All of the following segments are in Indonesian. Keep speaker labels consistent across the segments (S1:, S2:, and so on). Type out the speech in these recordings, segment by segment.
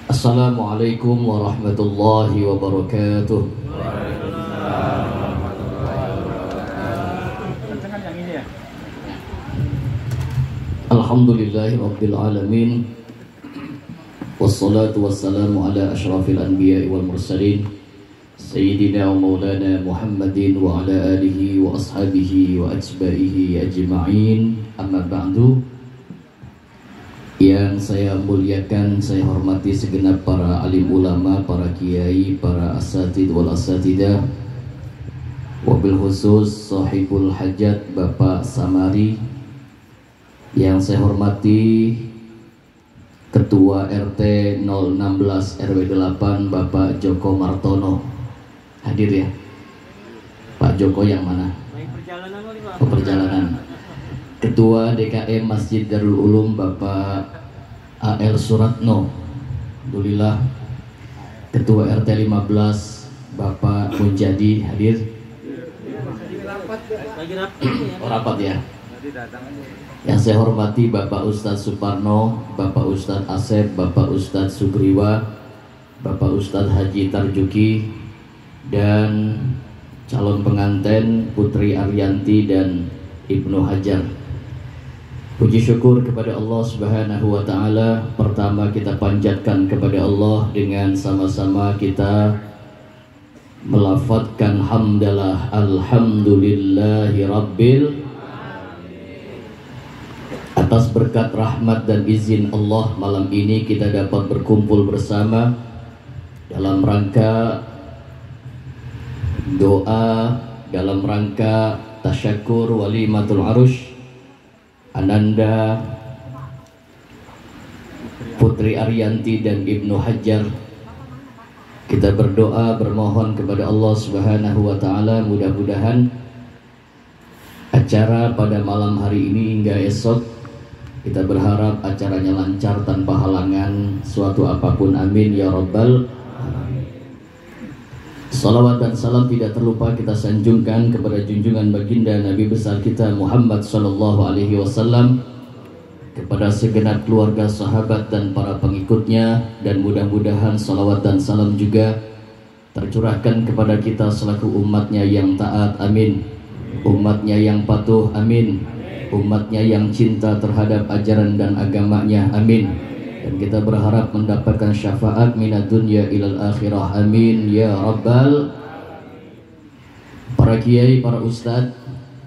S1: Assalamualaikum warahmatullahi wabarakatuh. Alhamdulillahi rabbil alamin. Wassalatu wassalamu ala asyrafil anbiya'i wal mursalin Sayyidina wa maulana Muhammadin wa ala alihi wa ashabihi wa atba'ihi ajma'in. Amma ba'du. Yang saya muliakan, saya hormati segenap para alim ulama, para kiai, para asatid wal asatidah, wabil khusus sahibul hajat Bapak Samari. Yang saya hormati Ketua RT 016 RW 8 Bapak Joko Martono. Hadir ya Pak Joko, yang mana? Perjalanan. Ketua DKM Masjid Darul Ulum Bapak A.L. Suratno. Alhamdulillah. Ketua RT 15 Bapak Munjadi hadir. Rapat ya. Yang saya hormati Bapak Ustadz Suparno, Bapak Ustadz Asep, Bapak Ustadz Sugriwa, Bapak Ustadz Haji Tarjuki, dan calon pengantin Putri Arianti dan Ibnu Hajar. Puji syukur kepada Allah Subhanahu wa Ta'ala. Pertama kita panjatkan kepada Allah dengan sama-sama kita melafadzkan hamdalah alhamdulillahi rabbil. Atas berkat rahmat dan izin Allah, malam ini kita dapat berkumpul bersama dalam rangka doa, dalam rangka tasyakur walimatul arush Ananda Putri Arianti dan Ibnu Hajar. Kita berdoa, bermohon kepada Allah Subhanahu wa Ta'ala, mudah-mudahan acara pada malam hari ini hingga esok, kita berharap acaranya lancar tanpa halangan suatu apapun, amin ya rabbal alamin. Salawat dan salam tidak terlupa kita sanjungkan kepada junjungan baginda Nabi besar kita Muhammad sallallahu alaihi wasallam, kepada segenap keluarga, sahabat dan para pengikutnya, dan mudah-mudahan salawat dan salam juga tercurahkan kepada kita selaku umatnya yang taat, amin. Umatnya yang patuh, amin. Umatnya yang cinta terhadap ajaran dan agamanya, amin. Dan kita berharap mendapatkan syafaat minad dunya ilal akhirah, amin ya rabbal. Para kiai, para ustadz,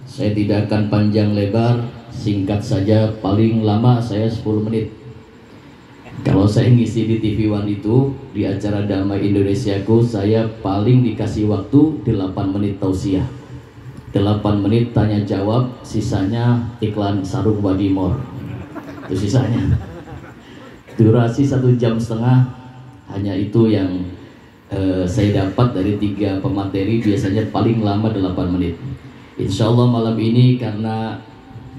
S1: saya tidak akan panjang lebar, singkat saja, paling lama saya 10 menit. Kalau saya ngisi di TV One itu, di acara Damai Indonesiaku, saya paling dikasih waktu 8 menit tausiah, 8 menit tanya jawab, sisanya iklan sarung Wadimor. Itu sisanya. Durasi 1,5 jam, hanya itu yang saya dapat dari 3 pemateri, biasanya paling lama 8 menit. Insya Allah malam ini karena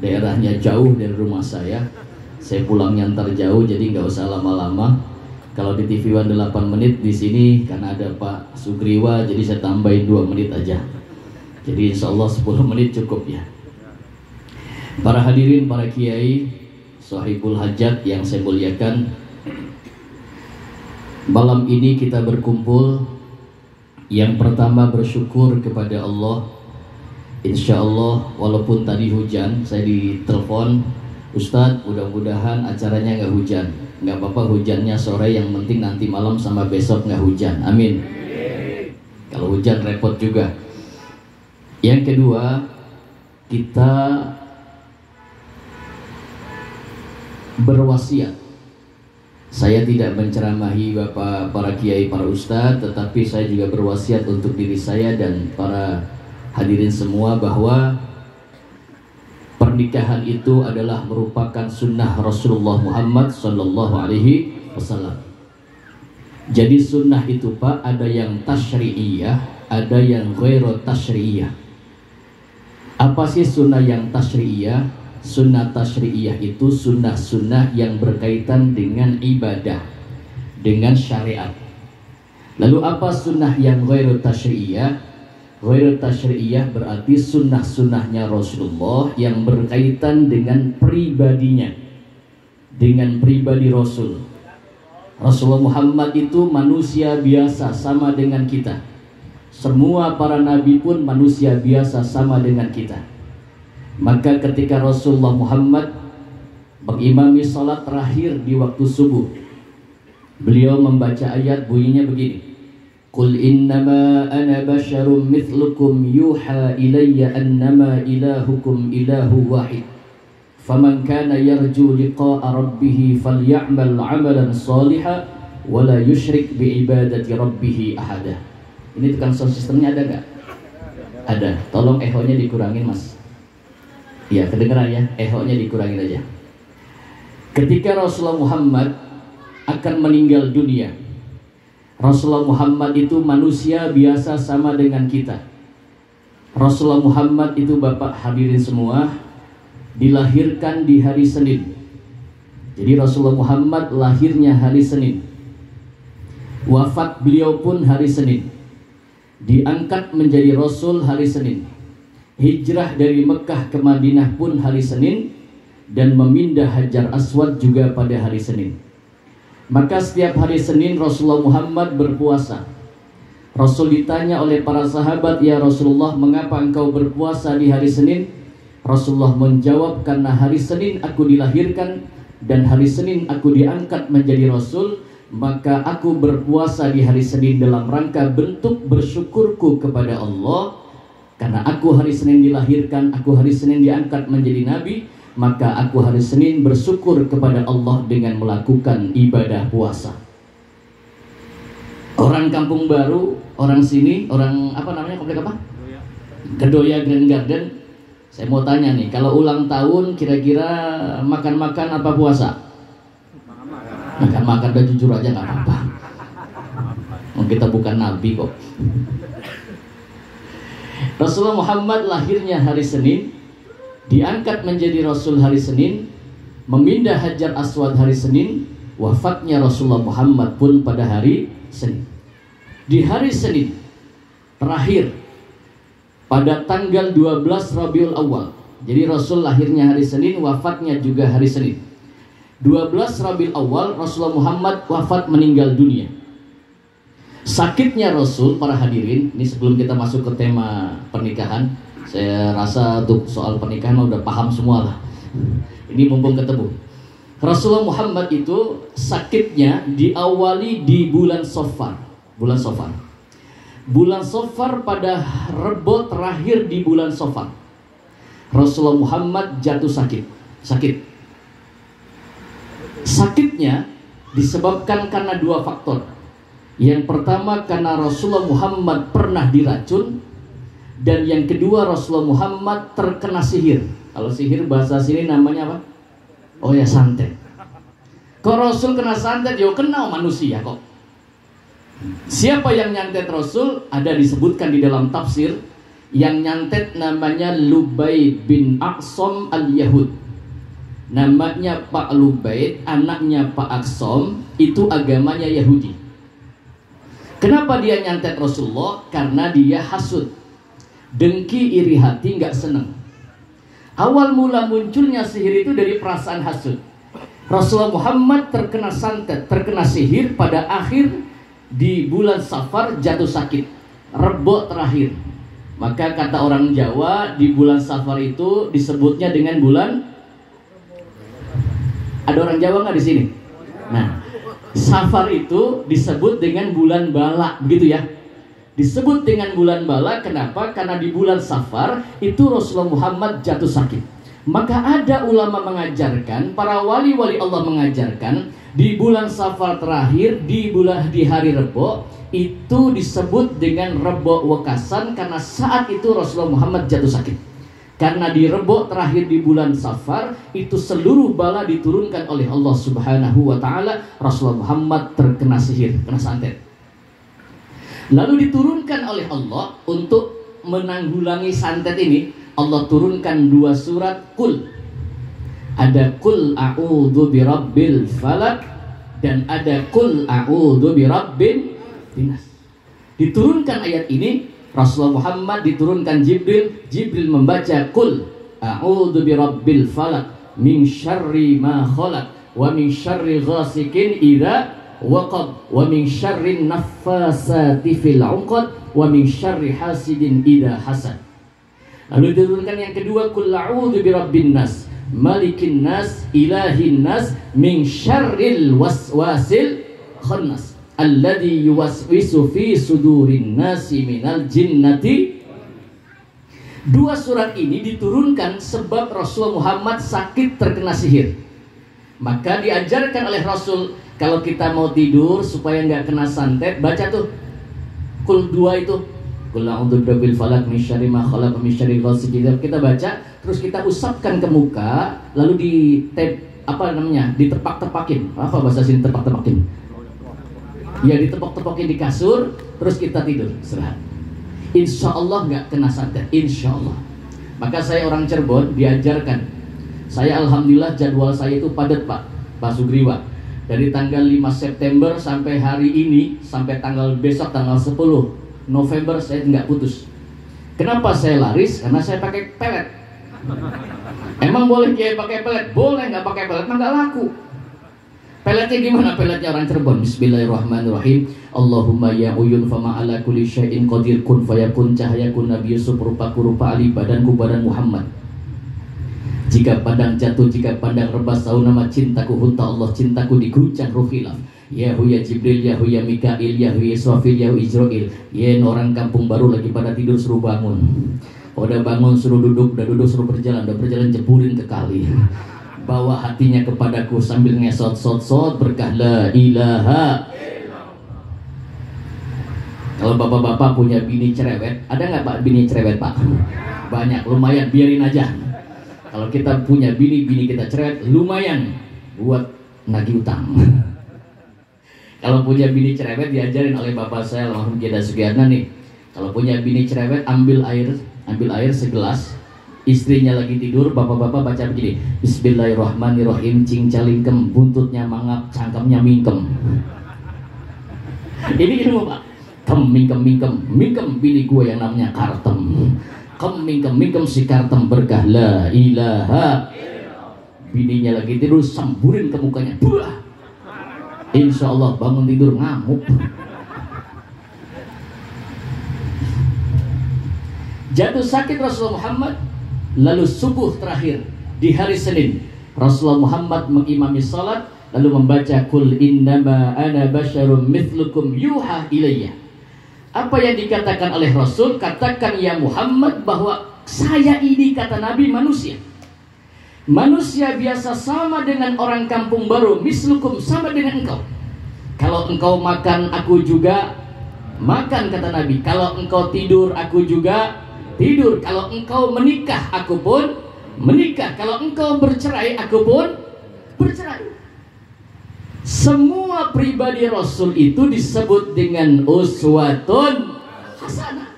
S1: daerahnya jauh dari rumah saya pulangnya ntar jauh, jadi nggak usah lama-lama. Kalau di TV One 8 menit, di sini karena ada Pak Sugriwa, jadi saya tambahin 2 menit aja. Jadi insya Allah 10 menit cukup ya. Para hadirin, para kiai, sahibul hajat yang saya muliakan, malam ini kita berkumpul. Yang pertama bersyukur kepada Allah. Insya Allah walaupun tadi hujan, saya ditelepon, Ustadz mudah-mudahan acaranya nggak hujan. Nggak apa-apa hujannya sore, yang penting nanti malam sama besok nggak hujan, amin. Kalau hujan repot juga. Yang kedua, kita berwasiat. Saya tidak menceramahi Bapak, para kiai, para ustadz, tetapi saya juga berwasiat untuk diri saya dan para hadirin semua bahwa pernikahan itu adalah merupakan sunnah Rasulullah Muhammad sallallahu alaihi wasallam. Jadi sunnah itu Pak, ada yang tasyri'iyah, ada yang ghairu tasyri'iyah. Apa sih sunnah yang tasyri'iyah? Sunnah tasyri'iyah itu sunnah-sunnah yang berkaitan dengan ibadah, dengan syariat. Lalu apa sunnah yang ghairu tasyri'iyah? Ghairu tasyri'iyah berarti sunnah-sunnahnya Rasulullah yang berkaitan dengan pribadinya. dengan pribadi Rasul. Rasulullah Muhammad itu manusia biasa sama dengan kita. Semua para nabi pun manusia biasa sama dengan kita. Maka ketika Rasulullah Muhammad mengimami salat terakhir di waktu subuh, beliau membaca ayat bunyinya begini: Qul innama ana basyarum mithlukum yuha ilayya annama ilahukum ilahu wahid faman kana yarju liqa'a rabbih faly'amal 'amalan shalihan wa la yusyrik bi ibadati rabbih ahada. Ini tukang sound systemnya ada nggak? Ada. Tolong ehonya dikurangin, Mas. Ya, kedengeran ya? Ehonya dikurangin aja. Ketika Rasulullah Muhammad akan meninggal dunia, Rasulullah Muhammad itu manusia biasa sama dengan kita. Rasulullah Muhammad itu, Bapak hadirin semua, dilahirkan di hari Senin. Jadi Rasulullah Muhammad lahirnya hari Senin, wafat beliau pun hari Senin, diangkat menjadi Rasul hari Senin, hijrah dari Mekah ke Madinah pun hari Senin, dan memindah Hajar Aswad juga pada hari Senin. Maka setiap hari Senin Rasulullah Muhammad berpuasa. Rasul ditanya oleh para sahabat, "Ya Rasulullah, mengapa engkau berpuasa di hari Senin?" Rasulullah menjawab, "Karena hari Senin aku dilahirkan dan hari Senin aku diangkat menjadi Rasul, maka aku berpuasa di hari Senin dalam rangka bentuk bersyukurku kepada Allah. Karena aku hari Senin dilahirkan, aku hari Senin diangkat menjadi Nabi, maka aku hari Senin bersyukur kepada Allah dengan melakukan ibadah puasa." Orang Kampung Baru, orang sini, orang apa namanya, komplek apa? Kedoya Grand Garden. Saya mau tanya nih, kalau ulang tahun kira-kira makan-makan apa puasa? Makan-makan, udah jujur aja nggak apa-apa. Kita bukan nabi kok. Rasulullah Muhammad lahirnya hari Senin, diangkat menjadi Rasul hari Senin, memindah Hajar Aswad hari Senin, wafatnya Rasulullah Muhammad pun pada hari Senin. Di hari Senin terakhir pada tanggal 12 Rabiul Awal. Jadi Rasul lahirnya hari Senin, wafatnya juga hari Senin. 12 Rabiul Awal Rasulullah Muhammad wafat, meninggal dunia. Sakitnya Rasul, para hadirin, ini sebelum kita masuk ke tema pernikahan, saya rasa untuk soal pernikahan udah paham semua lah. Ini mumpung ketemu. Rasulullah Muhammad itu sakitnya diawali di bulan Safar. Bulan Safar. Bulan Safar pada Rebo terakhir di bulan Safar, Rasulullah Muhammad jatuh sakit. Sakitnya disebabkan karena dua faktor. Yang pertama karena Rasulullah Muhammad pernah diracun, dan yang kedua Rasulullah Muhammad terkena sihir. Kalau sihir bahasa sini namanya apa? Oh ya, santet. Kok Rasul kena santet? Yo kena manusia kok. Siapa yang nyantet Rasul? Ada disebutkan di dalam tafsir. Yang nyantet namanya Lubaid bin Aqsam al-Yahud. Namanya Pak Lubaid, anaknya Pak Aqsam, itu agamanya Yahudi. Kenapa dia nyantet Rasulullah? Karena dia hasud, dengki, iri hati, nggak seneng. Awal mula munculnya sihir itu dari perasaan hasud. Rasulullah Muhammad terkena santet, terkena sihir pada akhir di bulan Safar, jatuh sakit, Rebo terakhir. Maka kata orang Jawa, di bulan Safar itu disebutnya dengan bulan. Ada orang Jawa nggak di sini? Nah, Safar itu disebut dengan bulan bala, begitu ya? Disebut dengan bulan bala, kenapa? Karena di bulan Safar itu Rasulullah Muhammad jatuh sakit. Maka ada ulama mengajarkan, para wali-wali Allah mengajarkan, di bulan Safar terakhir, di hari Rebo, itu disebut dengan Rebo Wekasan, karena saat itu Rasulullah Muhammad jatuh sakit. Karena di Rebo terakhir di bulan Safar, itu seluruh bala diturunkan oleh Allah Subhanahu wa Ta'ala. Rasulullah Muhammad terkena sihir, kena santet. Lalu diturunkan oleh Allah untuk menanggulangi santet ini. Allah turunkan dua surat Qul. Ada Qul a'udzu birabbil falaq dan ada Qul a'udzu birabbin nas. Diturunkan ayat ini, Rasulullah Muhammad diturunkan Jibril membaca Qul a'udzu birabbil falaq min syarri ma khalaq wa min syarri ghasikin idza waqab, wa min syarrin naffasati fil 'uqad, wa min syarri hasidin idza hasad. Lalu diturunkan yang kedua, qul a'udzu birabbin nas, malikin nas, ilahin nas, min syarril waswasil khannas, alladzi yuwaswisu fi sudurin nasi minal jinnati. Dua surat ini diturunkan sebab Rasul Muhammad sakit terkena sihir. Maka diajarkan oleh Rasul, kalau kita mau tidur supaya nggak kena santet, baca tuh Qul 2 itu, Qul a'udzu birabbil falaq min syarri ma khalaq min syarri ghasiqin. Kita baca, terus kita usapkan ke muka, lalu di ditepak-tepakin. Apa bahasa sini tepak-tepakin? Ya, ditepak-tepakin di kasur, terus kita tidur istirahat. Insya Allah nggak kena santet, insya Allah. Maka saya orang Cirebon, diajarkan. Saya alhamdulillah jadwal saya itu padat Pak Sugriwa. Dari tanggal 5 September sampai hari ini, sampai tanggal besok tanggal 10 November saya nggak putus. Kenapa saya laris? Karena saya pakai pelet. Emang boleh kayak pakai pelet? Boleh, nggak pakai pelet mah nggak laku. Peletnya gimana? Peletnya orang Cirebon. Bismillahirrahmanirrahim. Allahumma ya uyun fama ala kulli syai'in qadir, kun fayakun, cahayakun Nabi Yusuf, rupaku rupa Ali, badanku badan Muhammad. Jika pandang jatuh, jika pandang rebas, tahu nama cintaku hunta Allah, cintaku diguncang ruh khilaf. Yahu ya Jibril, Yahu ya Mikail, Yahu ya Israfil, Yahu Israel. Ya orang kampung baru lagi pada tidur, suruh bangun. Udah bangun suruh duduk, udah duduk suruh berjalan, udah berjalan jeburin ke kali. Bawa hatinya kepadaku sambil ngesot-sot berkah la ilaha. Kalau bapak-bapak punya bini cerewet, ada nggak Pak bini cerewet Pak? Banyak, lumayan, biarin aja. Kalau kita punya bini kita cerewet, lumayan buat nagih utang. Kalau punya bini cerewet, diajarin oleh bapak saya almarhum Kiai Sugiyarna nih. Kalau punya bini cerewet, ambil air segelas. Istrinya lagi tidur, bapak-bapak baca begini, Bismillahirrahmanirrahim, cingcalingkem, buntutnya mangap, cangkemnya mingkem. Ini Pak, kem mingkem bini gue yang namanya Kartem. Kem mingkem si Kartem berkah la ilaha. Bininya lagi tidur, samburin ke mukanya, buah. Insya Allah bangun tidur ngamuk. Jatuh sakit Rasulullah Muhammad. Lalu subuh terakhir di hari Senin, Rasulullah Muhammad mengimami salat, lalu membaca Qul innama ana basyarum mithlukum yuha ilayya. Apa yang dikatakan oleh Rasul? Katakan ya Muhammad bahwa saya ini, kata Nabi, manusia. Manusia biasa sama dengan orang kampung baru, mislukum, sama dengan engkau. Kalau engkau makan, aku juga makan, kata Nabi. Kalau engkau tidur, aku juga tidur. Kalau engkau menikah, aku pun menikah. Kalau engkau bercerai, aku pun bercerai. Semua pribadi Rasul itu disebut dengan uswatun hasanah.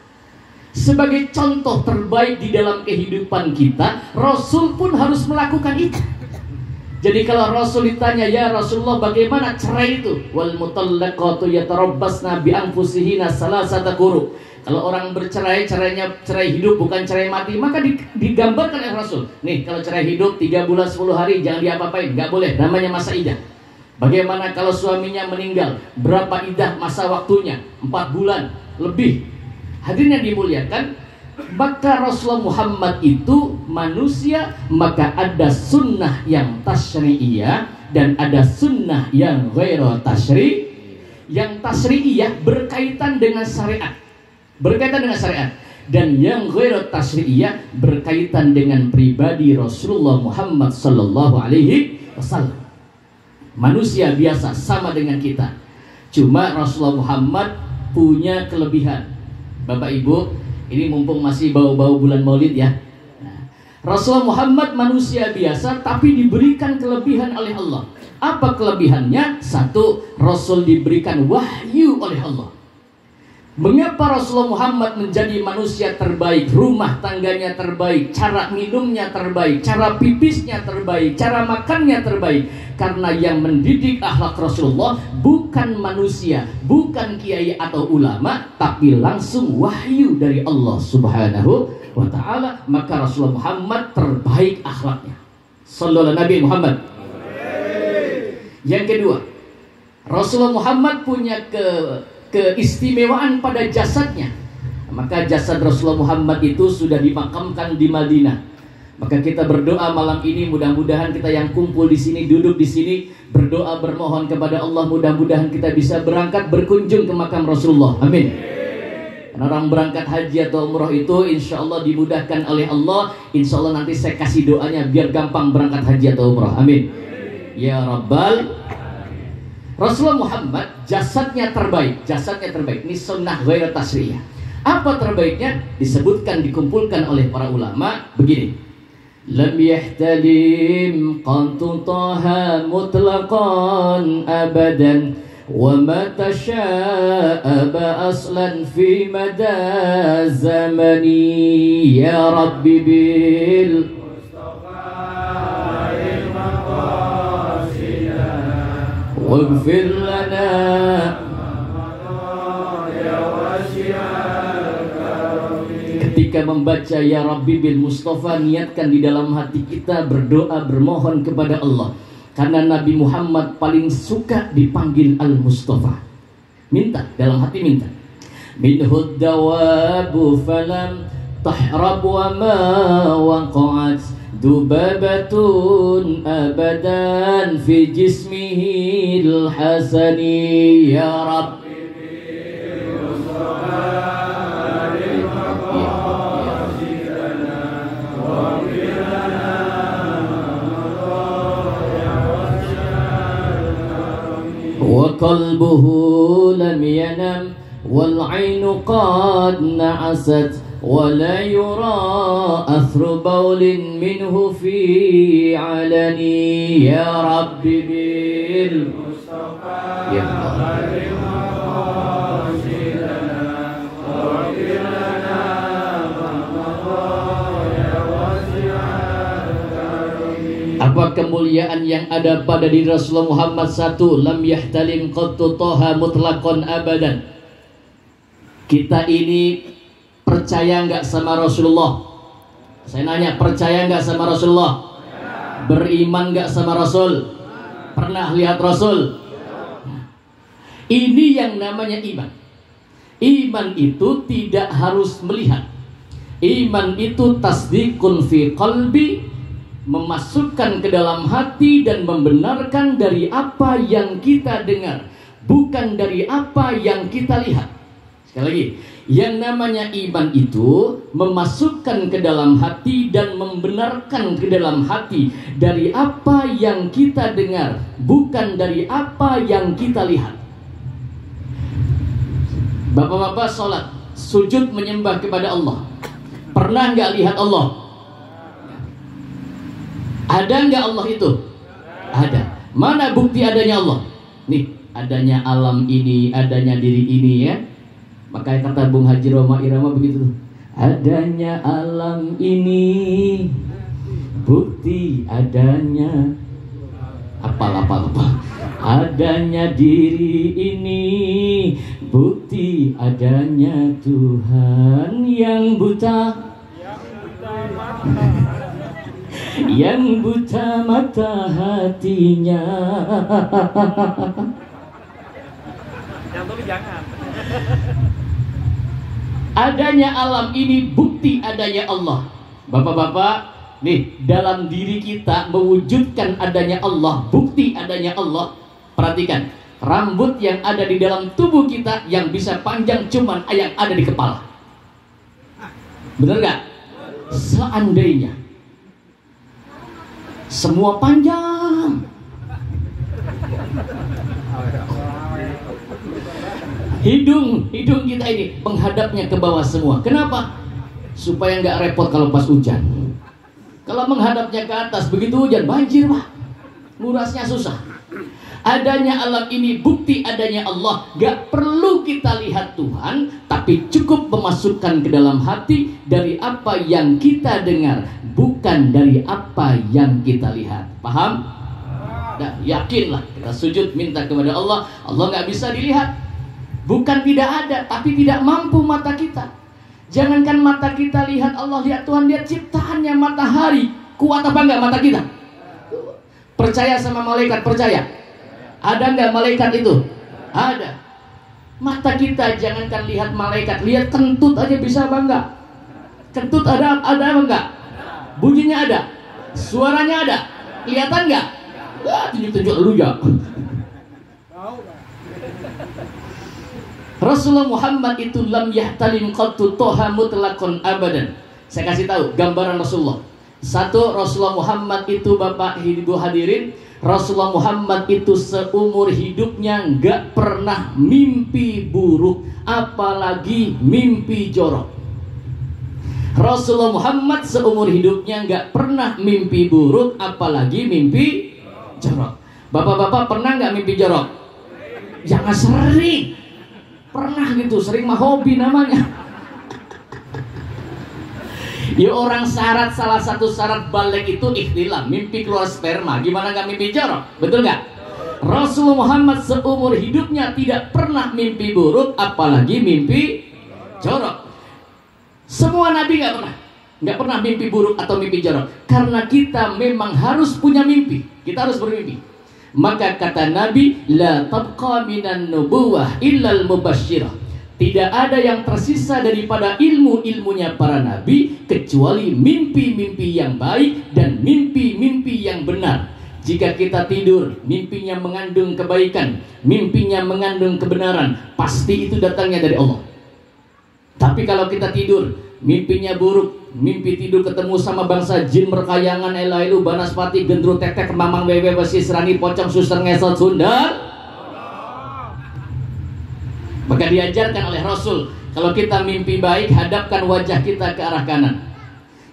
S1: Sebagai contoh terbaik di dalam kehidupan kita, Rasul pun harus melakukan itu. Jadi kalau Rasul ditanya, ya Rasulullah bagaimana cerai itu? Wal mutallaqatu yatarabbasna bi anfusihinna salasata quru. Kalau orang bercerai, cerai hidup bukan cerai mati, maka digambarkan oleh Rasul. Nih, kalau cerai hidup 3 bulan 10 hari jangan diapa-apain, nggak boleh, namanya masa idah. Bagaimana kalau suaminya meninggal? Berapa idah masa waktunya? 4 bulan lebih. Hadirin yang dimuliakan, maka Rasulullah Muhammad itu manusia, maka ada sunnah yang tasyri'iyah dan ada sunnah yang ghairu tasyri'. Yang tasyri'iyah berkaitan dengan syariat. Dan yang ghairu tasyri'iyah berkaitan dengan pribadi Rasulullah Muhammad sallallahu alaihi wasallam. Manusia biasa sama dengan kita. Cuma Rasulullah Muhammad punya kelebihan. Bapak Ibu, ini mumpung masih bau-bau bulan Maulid ya. Rasulullah Muhammad manusia biasa tapi diberikan kelebihan oleh Allah. Apa kelebihannya? Satu, Rasul diberikan wahyu oleh Allah. Mengapa Rasulullah Muhammad menjadi manusia terbaik? Rumah tangganya terbaik, cara minumnya terbaik, cara pipisnya terbaik, cara makannya terbaik. Karena yang mendidik akhlak Rasulullah bukan manusia, bukan kiai atau ulama, tapi langsung wahyu dari Allah Subhanahu wa ta'ala. Maka Rasulullah Muhammad terbaik akhlaknya. Sallallahu Nabi Muhammad. Yang kedua, Rasulullah Muhammad punya keistimewaan pada jasadnya. Maka jasad Rasulullah Muhammad itu sudah dimakamkan di Madinah. Maka kita berdoa malam ini, mudah-mudahan kita yang kumpul di sini, duduk di sini, berdoa bermohon kepada Allah, mudah-mudahan kita bisa berangkat berkunjung ke makam Rasulullah. Amin. Karena orang berangkat haji atau umroh itu insya Allah dimudahkan oleh Allah. Insya Allah nanti saya kasih doanya biar gampang berangkat haji atau umroh. Amin. Ya Rabbal. Rasulullah Muhammad jasadnya terbaik. Ini sunnah ghairu tasriyah. Apa terbaiknya? Disebutkan, dikumpulkan oleh para ulama begini. Lam yahtalim qantu taha mutlaqan abadan wa ma tasha'aba aslan fi mada zamani ya Rabbi bil waghfir lana ketika membaca Ya Rabbi bil Mustafa, niatkan di dalam hati kita berdoa bermohon kepada Allah. Karena Nabi Muhammad paling suka dipanggil Al-Mustafa. Minta, dalam hati minta. Minhud dawabu falam tahrab wa ma waqa'at dubabatun abadan fi jismihil hasani ya Rabbi bil Mustafa. وقلبه لم ينم والعين قد نعست ولا يرى أثر بول منه في علني يا رب بالمصطفى يا Apa kemuliaan yang ada pada diri Rasulullah Muhammad? Satu, lam yahtalim qattu toha mutlaqan abadan. Kita ini percaya nggak sama Rasulullah? Saya nanya, percaya nggak sama Rasulullah? Beriman nggak sama Rasul? Pernah lihat Rasul? Ini yang namanya iman. Iman itu tidak harus melihat. Iman itu tasdiqun fi qalbi, memasukkan ke dalam hati dan membenarkan dari apa yang kita dengar, bukan dari apa yang kita lihat. Sekali lagi, yang namanya iman itu memasukkan ke dalam hati dan membenarkan ke dalam hati dari apa yang kita dengar, bukan dari apa yang kita lihat. Bapak-bapak sholat, sujud menyembah kepada Allah, pernah nggak lihat Allah? Ada nggak Allah itu? Ada. Mana bukti adanya Allah? Nih, adanya alam ini, adanya diri ini ya. Makanya kata Bung Haji Roma Irama begitu. Adanya alam ini, bukti adanya apa. Adanya diri ini, bukti adanya Tuhan yang buta. Yang buta mata hatinya. Yang tulis jangan. Adanya alam ini bukti adanya Allah. Bapak-bapak, nih dalam diri kita mewujudkan adanya Allah, bukti adanya Allah. Perhatikan, rambut yang ada di dalam tubuh kita yang bisa panjang cuman yang ada di kepala. Bener gak? Seandainya semua panjang, hidung kita ini menghadapnya ke bawah semua. Kenapa? Supaya nggak repot kalau pas hujan. Kalau menghadapnya ke atas, begitu hujan banjir pak, ngurasnya susah. Adanya alam ini bukti adanya Allah. Gak perlu kita lihat Tuhan, tapi cukup memasukkan ke dalam hati dari apa yang kita dengar, bukan dari apa yang kita lihat. Paham? Nah, yakinlah, kita sujud minta kepada Allah. Allah gak bisa dilihat. Bukan tidak ada, tapi tidak mampu mata kita. Jangankan mata kita lihat Allah, lihat Tuhan, lihat ciptaannya matahari. Kuat apa enggak mata kita? Percaya sama malaikat? Percaya? Ada nggak malaikat itu? Ada. Mata kita jangankan lihat malaikat, lihat kentut aja bisa apa enggak? Kentut ada apa enggak? Bunyinya ada, suaranya ada, kelihatan enggak? Wah, tunjuk-tunjuk lu ya. Rasulullah Muhammad itu lam yahtalim qattu toha mutlaqan abadan. Saya kasih tahu gambaran Rasulullah. Satu, Rasulullah Muhammad itu, Bapak Ibu hadirin, Rasulullah Muhammad itu seumur hidupnya nggak pernah mimpi buruk, apalagi mimpi jorok. Rasulullah Muhammad seumur hidupnya nggak pernah mimpi buruk, apalagi mimpi jorok. Bapak-bapak pernah nggak mimpi jorok? Jangan sering. Pernah gitu, sering mah hobi namanya. Ya orang syarat, salah satu syarat balik itu ikhtilam, mimpi keluar sperma. Gimana nggak mimpi jorok? Betul nggak? Rasulullah Muhammad seumur hidupnya tidak pernah mimpi buruk, apalagi mimpi jorok. Semua nabi nggak pernah mimpi buruk atau mimpi jorok. Karena kita memang harus punya mimpi, kita harus bermimpi. Maka kata Nabi, la tabqa minan nubuwah illal mubasyirah. Tidak ada yang tersisa daripada ilmu-ilmunya para nabi kecuali mimpi-mimpi yang baik dan mimpi-mimpi yang benar. Jika kita tidur, mimpinya mengandung kebaikan, mimpinya mengandung kebenaran, pasti itu datangnya dari Allah. Tapi kalau kita tidur, mimpinya buruk, mimpi tidur ketemu sama bangsa jin merkayangan, elailu, banaspati, gendru, tetek, mamang, wewe, besi, serani, pocong, suster, ngesot, sundar, maka diajarkan oleh Rasul, kalau kita mimpi baik, hadapkan wajah kita ke arah kanan.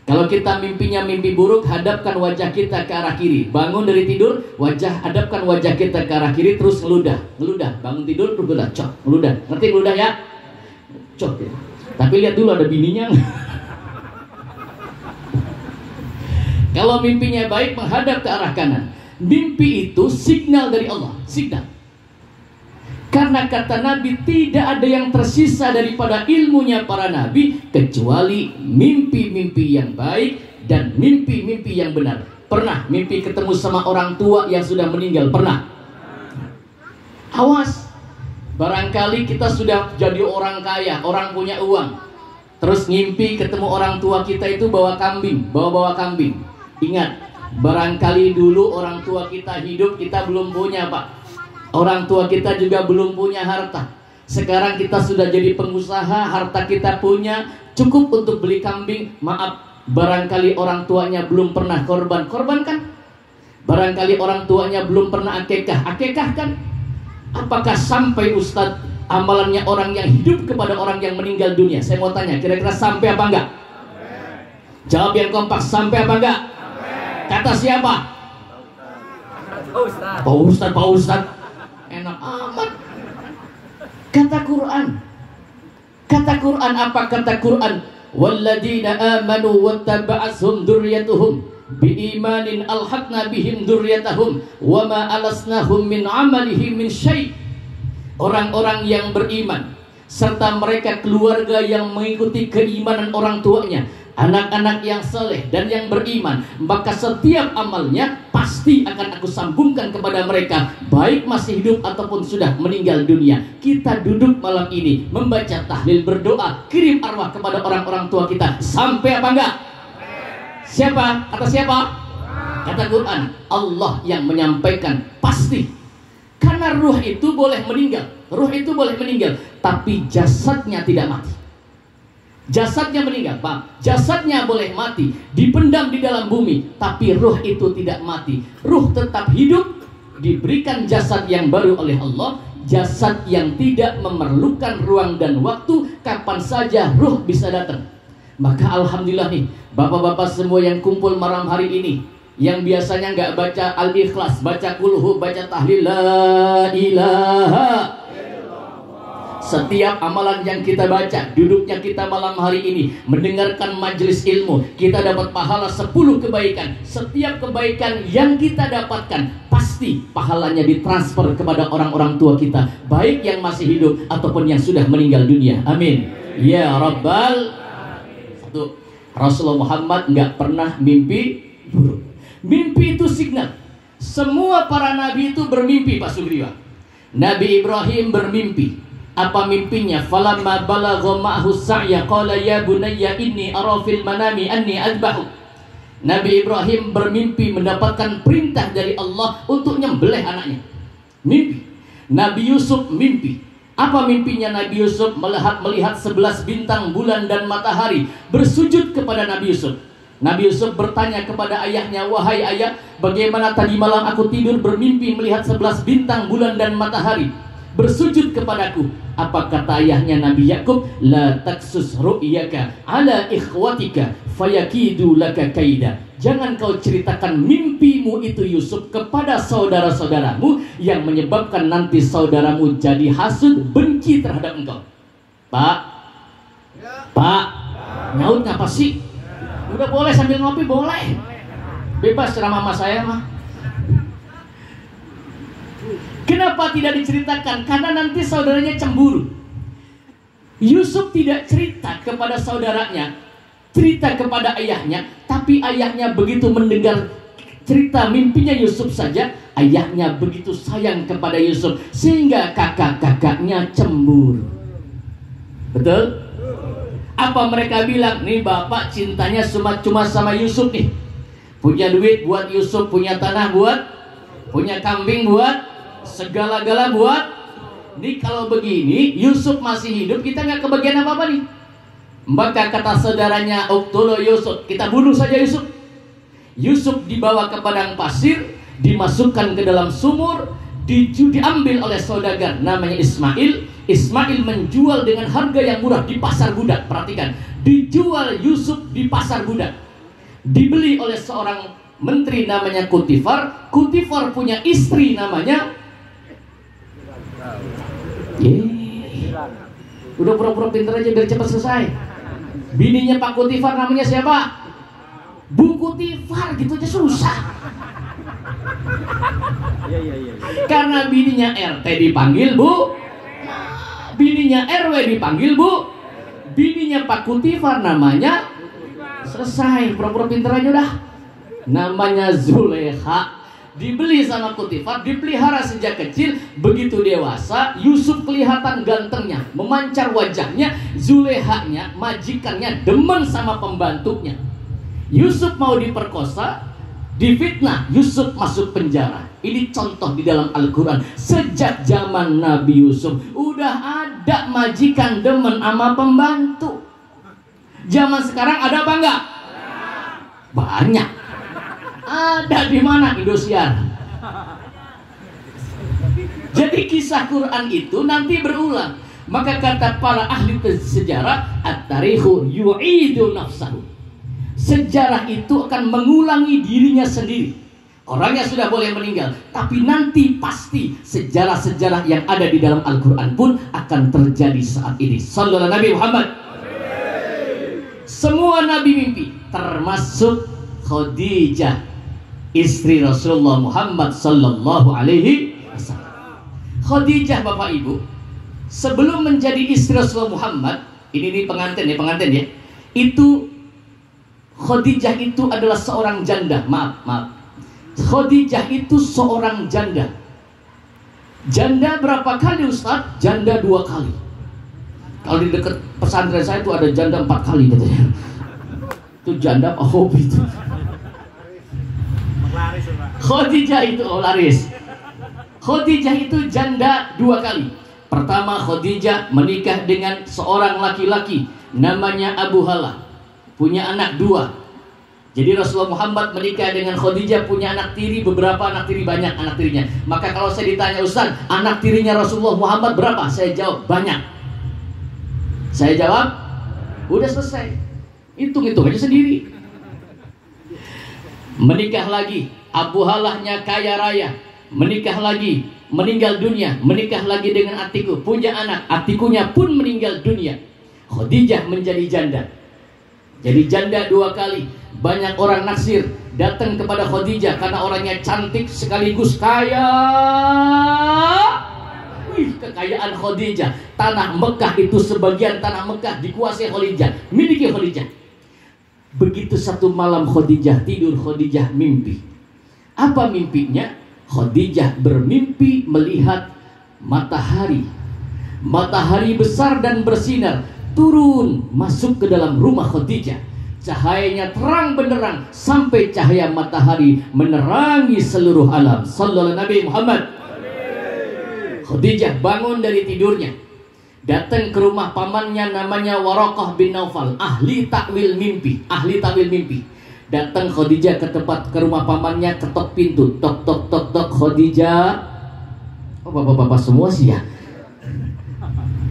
S1: Kalau kita mimpinya mimpi buruk, hadapkan wajah kita ke arah kiri. Bangun dari tidur, hadapkan wajah kita ke arah kiri, terus ngeludah. Bangun tidur, terus ngeludah, cok, ngeludah. Ngerti ngeludah ya? Cok ya. Tapi lihat dulu ada bininya. Kalau mimpinya baik, menghadap ke arah kanan. Mimpi itu signal dari Allah, signal. Karena kata Nabi, tidak ada yang tersisa daripada ilmunya para nabi kecuali mimpi-mimpi yang baik dan mimpi-mimpi yang benar. Pernah mimpi ketemu sama orang tua yang sudah meninggal? Pernah? Awas, barangkali kita sudah jadi orang kaya, orang punya uang, terus ngimpi ketemu orang tua kita itu bawa kambing, bawa kambing. Ingat, barangkali dulu orang tua kita hidup, kita belum punya, Pak. Orang tua kita juga belum punya harta. Sekarang kita sudah jadi pengusaha, harta kita punya, cukup untuk beli kambing. Maaf, barangkali orang tuanya belum pernah korban kan? Barangkali orang tuanya belum pernah akekah kan? Apakah sampai Ustadz amalannya orang yang hidup kepada orang yang meninggal dunia? Saya mau tanya, kira-kira sampai apa enggak? Jawab yang kompak, sampai apa enggak? Kata siapa? Pak Ustadz. Enak amat. Kata Quran apa? Kata Quran, walladzina amanu wattaba'ashum dzurriyyatuhum biimanin alhaqna bihim dzurriyyatahum wama alasnahum min amalihim min syai'. Orang-orang yang beriman serta mereka keluarga yang mengikuti keimanan orang tuanya, anak-anak yang saleh dan yang beriman, maka setiap amalnya pasti akan aku sambungkan kepada mereka, baik masih hidup ataupun sudah meninggal dunia. Kita duduk malam ini membaca tahlil, berdoa, kirim arwah kepada orang-orang tua kita. Sampai apa enggak? Siapa? Kata siapa? Kata Quran. Allah yang menyampaikan, pasti. Karena ruh itu boleh meninggal, tapi jasadnya tidak mati. Jasadnya meninggal, Pak. Jasadnya boleh mati, dipendam di dalam bumi, tapi ruh itu tidak mati. Ruh tetap hidup, diberikan jasad yang baru oleh Allah, jasad yang tidak memerlukan ruang dan waktu, kapan saja ruh bisa datang. Maka alhamdulillah nih, bapak-bapak semua yang kumpul malam hari ini, yang biasanya nggak baca Al-Ikhlas, baca Kulhu, baca tahlil la ilaha. Setiap amalan yang kita baca, duduknya kita malam hari ini mendengarkan majelis ilmu, kita dapat pahala 10 kebaikan. Setiap kebaikan yang kita dapatkan, pasti pahalanya ditransfer kepada orang-orang tua kita, baik yang masih hidup ataupun yang sudah meninggal dunia. Amin ya Rabbal. Satu, Rasulullah Muhammad nggak pernah mimpi buruk. Mimpi itu signal. Semua para nabi itu bermimpi, Pak Sugriwa. Nabi Ibrahim bermimpi. Apa mimpinya? Falamma balagha ma'hu sa'ya qala ya bunayya inni ara fil manami anni adbahu. Nabi Ibrahim bermimpi mendapatkan perintah dari Allah untuk nyembelih anaknya. Mimpi. Nabi Yusuf mimpi. Apa mimpinya Nabi Yusuf? Melihat 11 bintang, bulan dan matahari, bersujud kepada Nabi Yusuf. Nabi Yusuf bertanya kepada ayahnya, wahai ayah, bagaimana tadi malam aku tidur bermimpi melihat 11 bintang, bulan dan matahari bersujud kepadaku. Apa kata ayahnya Nabi Yakub? La taksus ru'yaka ala ikhwatika fayakidu laka kaida. Jangan kau ceritakan mimpimu itu Yusuf kepada saudara-saudaramu, yang menyebabkan nanti saudaramu jadi hasud, benci terhadap engkau. Pak, Pak, nyaut ngapa sih? Udah boleh sambil ngopi, boleh. Bebas ceramah sama saya mah. Kenapa tidak diceritakan? Karena nanti saudaranya cemburu. Yusuf tidak cerita kepada saudaranya, cerita kepada ayahnya, tapi ayahnya begitu mendengar cerita mimpinya Yusuf saja, ayahnya begitu sayang kepada Yusuf sehingga kakak-kakaknya cemburu. Betul? Apa mereka bilang? Nih bapak cintanya cuma sama Yusuf nih. Punya duit buat Yusuf, punya tanah buat, punya kambing buat, segala-gala buat. Nih kalau begini Yusuf masih hidup, kita nggak kebagian apa-apa nih. Maka kata saudaranya, uqtulu Yusuf, kita bunuh saja Yusuf. Yusuf dibawa ke padang pasir, dimasukkan ke dalam sumur, diambil oleh saudagar namanya Ismail. Ismail menjual dengan harga yang murah di pasar budak. Perhatikan, dijual Yusuf di pasar budak. Dibeli oleh seorang menteri namanya Kutifar. Kutifar punya istri namanya udah pura-pura pintar aja biar cepat selesai. Bininya Pak Kutifar namanya siapa? Bu Kutifar, gitu aja susah. Karena bininya RT dipanggil Bu, bininya RW dipanggil Bu, bininya Pak Kutifar namanya, selesai, pura-pura pintar aja udah. Namanya Zulekha. Dibeli sama Kutifar, dipelihara sejak kecil. Begitu dewasa, Yusuf kelihatan gantengnya, memancar wajahnya. Zulekhanya, majikannya, demen sama pembantunya. Yusuf mau diperkosa, difitnah, Yusuf masuk penjara. Ini contoh di dalam Al-Quran. Sejak zaman Nabi Yusuf udah ada majikan demen sama pembantu. Zaman sekarang ada apa enggak? Banyak. Ada di mana? Indosiar. Jadi kisah Quran itu nanti berulang. Maka kata para ahli sejarah, at-tarikhu yu'idu nafsahu. Sejarah itu akan mengulangi dirinya sendiri. Orangnya sudah boleh meninggal, tapi nanti pasti sejarah-sejarah yang ada di dalam Al-Quran pun akan terjadi saat ini. Sallallahu Nabi Muhammad. Semua nabi mimpi, termasuk Khadijah, istri Rasulullah Muhammad Sallallahu Alaihi Wasallam. Khadijah, Bapak Ibu, sebelum menjadi istri Rasulullah Muhammad, ini pengantin ya, itu Khadijah itu adalah seorang janda. Maaf. Khadijah itu seorang janda. Janda berapa kali Ustaz? Janda 2 kali. Kalau di dekat pesantren saya itu ada janda 4 kali katanya. Itu janda apa hobi itu? Khadijah itu laris. Khadijah itu janda 2 kali. Pertama, Khadijah menikah dengan seorang laki-laki namanya Abu Halah, punya anak 2. Jadi Rasulullah Muhammad menikah dengan Khadijah, punya anak tiri, beberapa anak tiri, banyak anak tirinya. Maka kalau saya ditanya, Ustaz, anak tirinya Rasulullah Muhammad berapa? Saya jawab, banyak. Saya jawab, udah selesai. Hitung-hitung aja sendiri. Menikah lagi, Abu Halahnya kaya raya. Menikah lagi, meninggal dunia. Menikah lagi dengan Atiku, punya anak. Atikunya pun meninggal dunia. Khadijah menjadi janda. Jadi janda 2 kali. Banyak orang naksir datang kepada Khadijah karena orangnya cantik sekaligus kaya. Kekayaan Khadijah, tanah Mekah itu sebagian tanah Mekah dikuasai Khadijah, miliki Khadijah. Begitu satu malam Khadijah tidur, Khadijah mimpi. Apa mimpinya? Khadijah bermimpi melihat matahari besar dan bersinar turun masuk ke dalam rumah Khadijah. Cahayanya terang benderang sampai cahaya matahari menerangi seluruh alam. Sallallahu Nabi Muhammad. Khadijah bangun dari tidurnya, datang ke rumah pamannya namanya Waraqah bin Naufal, ahli takwil mimpi. Datang Khadijah ke rumah pamannya, ketok pintu, tok tok tok tok. Khadijah, oh bapak-bapak semua sih ya.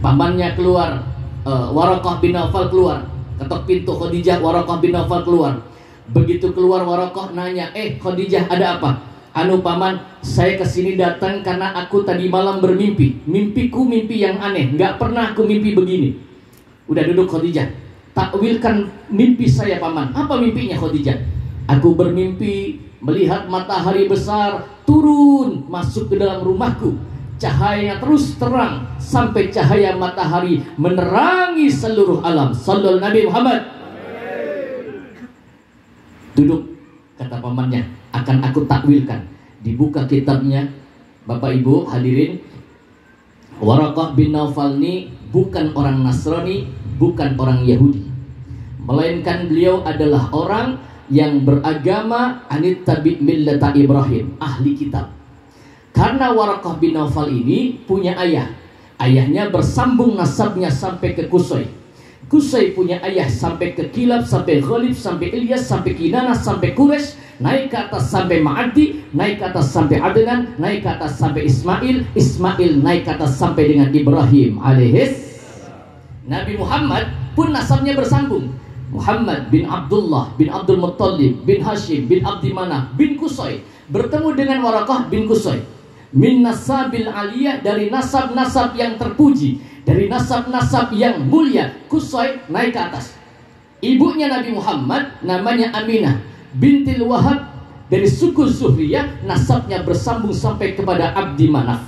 S1: Pamannya keluar, Waraqah bin Naufal keluar, ketok pintu Khadijah, Waraqah bin Naufal keluar. Begitu keluar Waraqah nanya, Khadijah ada apa? Anu paman, saya kesini datang karena aku tadi malam bermimpi. Mimpiku mimpi yang aneh, nggak pernah aku mimpi begini. Udah duduk Khadijah, takwilkan mimpi saya paman. Apa mimpinya Khadijah? Aku bermimpi melihat matahari besar turun masuk ke dalam rumahku. Cahayanya terus terang sampai cahaya matahari menerangi seluruh alam. Sallallahu Nabi Muhammad. Duduk, kata pamannya, akan aku takwilkan. Dibuka kitabnya, Bapak Ibu hadirin. Waraqah bin Naufal ini bukan orang Nasrani, bukan orang Yahudi, melainkan beliau adalah orang yang beragama anittabi millata Ibrahim, ahli kitab. Karena Waraqah bin Naufal ini punya ayah, ayahnya bersambung nasabnya sampai ke Qusay. Qusay punya ayah sampai ke Kilab, sampai Ghalib, sampai Ilyas, sampai Kinanah, sampai Quraisy, naik ke atas sampai Ma'adi, naik ke atas sampai Adnan, naik ke atas sampai Ismail, Ismail naik ke atas sampai dengan Ibrahim alaihis. Nabi Muhammad pun nasabnya bersambung. Muhammad bin Abdullah bin Abdul Muttalib bin Hashim bin Abdi Manaf bin Qusay bertemu dengan Waraqah bin Qusay. Min nasabil aliyah, dari nasab-nasab yang terpuji, dari nasab-nasab yang mulia. Qusay naik ke atas. Ibunya Nabi Muhammad namanya Aminah bintil Wahab, dari suku Zuhriyah, nasabnya bersambung sampai kepada Abdi Manaf,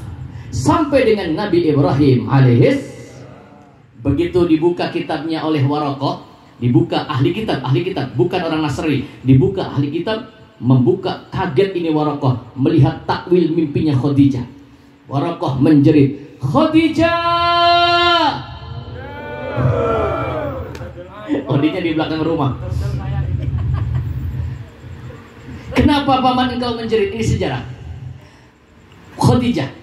S1: sampai dengan Nabi Ibrahim alaihis. Begitu dibuka kitabnya oleh Waraqah, dibuka ahli kitab, bukan orang Nasrani, dibuka ahli kitab, membuka, kaget ini Waraqah melihat takwil mimpinya Khadijah. Waraqah menjerit, Khadijah. Khadijah di belakang rumah. Kenapa paman engkau menjerit? Ini sejarah. Khadijah,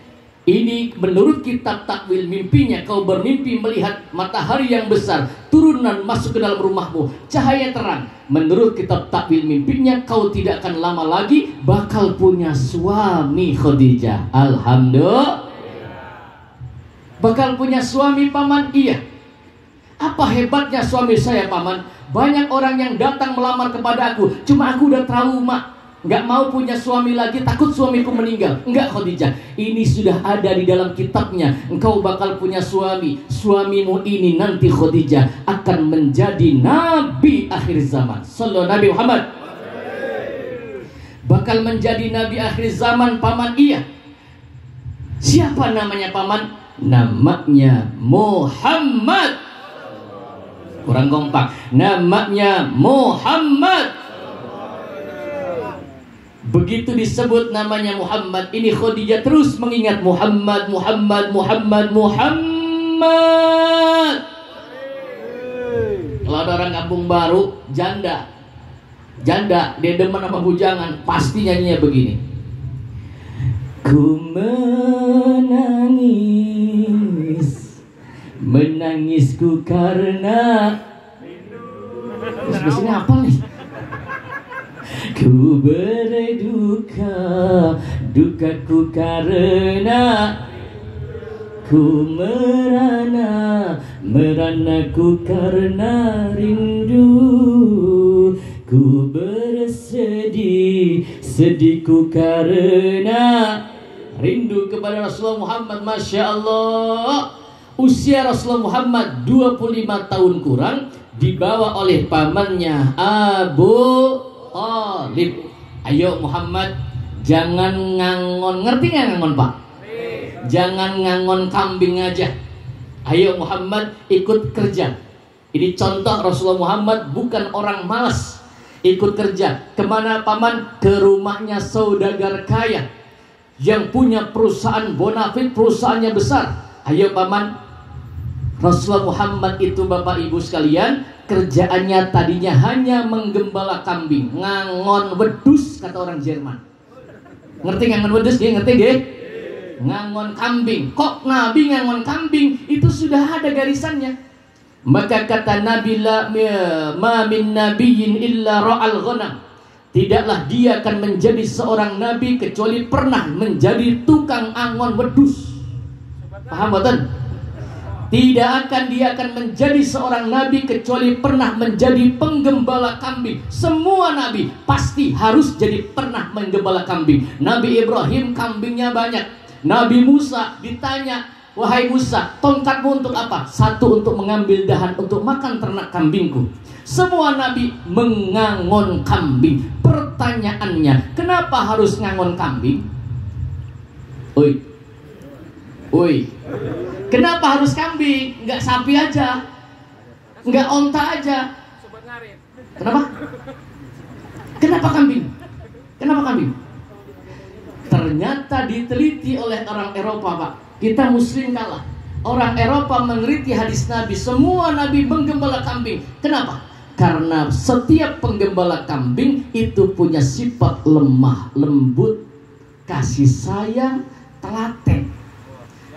S1: ini menurut kitab takwil mimpinya, kau bermimpi melihat matahari yang besar turunan masuk ke dalam rumahmu, cahaya terang. Menurut kitab takwil mimpinya, kau tidak akan lama lagi bakal punya suami Khadijah. Alhamdulillah. Bakal punya suami paman? Iya. Apa hebatnya suami saya paman? Banyak orang yang datang melamar kepada aku, cuma aku udah trauma, nggak mau punya suami lagi, takut suamiku meninggal. Enggak Khadijah, ini sudah ada di dalam kitabnya. Engkau bakal punya suami. Suamimu ini nanti Khadijah akan menjadi nabi akhir zaman. Sallallahu Nabi Muhammad. Bakal menjadi nabi akhir zaman paman? Iya. Siapa namanya paman? Namanya Muhammad. Kurang kompak. Namanya Muhammad. Begitu disebut namanya Muhammad, ini Khadijah terus mengingat Muhammad. Kalau ada orang kampung baru, janda, dia demen sama bujangan, pasti nyanyinya begini. Ku menangisku karena terus biasanya apa nih? Ku berduka, dukaku karena ku meranaku karena rindu. Ku bersedih, sedihku karena rindu kepada Rasulullah Muhammad. Masya Allah. Usia Rasulullah Muhammad 25 tahun kurang, dibawa oleh pamannya Abu Thalib. Ayo Muhammad, jangan ngangon. Ngerti nggak ngangon pak? Jangan ngangon kambing aja. Ayo Muhammad, ikut kerja. Ini contoh Rasulullah Muhammad bukan orang malas. Ikut kerja. Kemana paman? Ke rumahnya saudagar kaya yang punya perusahaan bonafit, perusahaannya besar. Ayo paman. Rasulullah Muhammad itu Bapak Ibu sekalian, kerjaannya tadinya hanya menggembala kambing, ngangon wedus kata orang Jerman. Ngerti ngangon wedus nggih? Ngerti nggih? Ngangon kambing. Kok Nabi ngangon kambing? Itu sudah ada garisannya. Maka kata Nabi, ma min nabiyyin illa ra'al ghanam. Tidaklah dia akan menjadi seorang nabi kecuali pernah menjadi tukang angon wedus. Paham betul? Dia akan menjadi seorang nabi kecuali pernah menjadi penggembala kambing. Semua nabi pasti harus jadi pernah menggembala kambing. Nabi Ibrahim kambingnya banyak. Nabi Musa ditanya, wahai Musa, tongkatmu untuk apa? Satu, untuk mengambil dahan untuk makan ternak kambingku. Semua nabi mengangon kambing. Pertanyaannya, kenapa harus ngangon kambing? Oi. Kenapa harus kambing? Enggak sapi aja? Enggak onta aja? Kenapa? Kenapa kambing? Kenapa kambing? Ternyata diteliti oleh orang Eropa, Pak. Kita Muslim kalah. Orang Eropa meneliti hadis Nabi. Semua Nabi menggembala kambing. Kenapa? Karena setiap penggembala kambing itu punya sifat lemah, lembut, kasih sayang, telaten.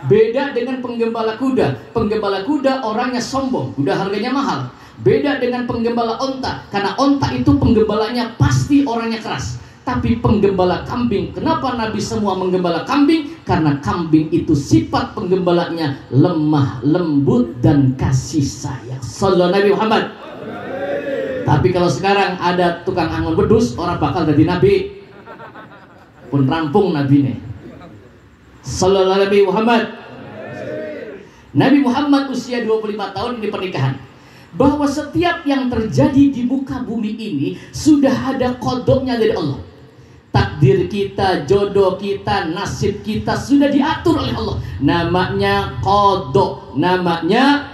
S1: Beda dengan penggembala kuda. Penggembala kuda orangnya sombong, kuda harganya mahal. Beda dengan penggembala onta. Karena onta itu penggembalanya pasti orangnya keras. Tapi penggembala kambing, kenapa Nabi semua menggembala kambing? Karena kambing itu sifat penggembalanya lemah, lembut, dan kasih sayang. Sallallahu Nabi Muhammad. Tapi kalau sekarang ada tukang angon wedus, orang bakal jadi nabi. Pun rampung nabi nih. Sallallahu Nabi Muhammad. Nabi Muhammad usia 25 tahun ini pernikahan. Bahwa setiap yang terjadi di muka bumi ini sudah ada kodoknya dari Allah. Takdir kita, jodoh kita, nasib kita sudah diatur oleh Allah. Namanya kodok. Namanya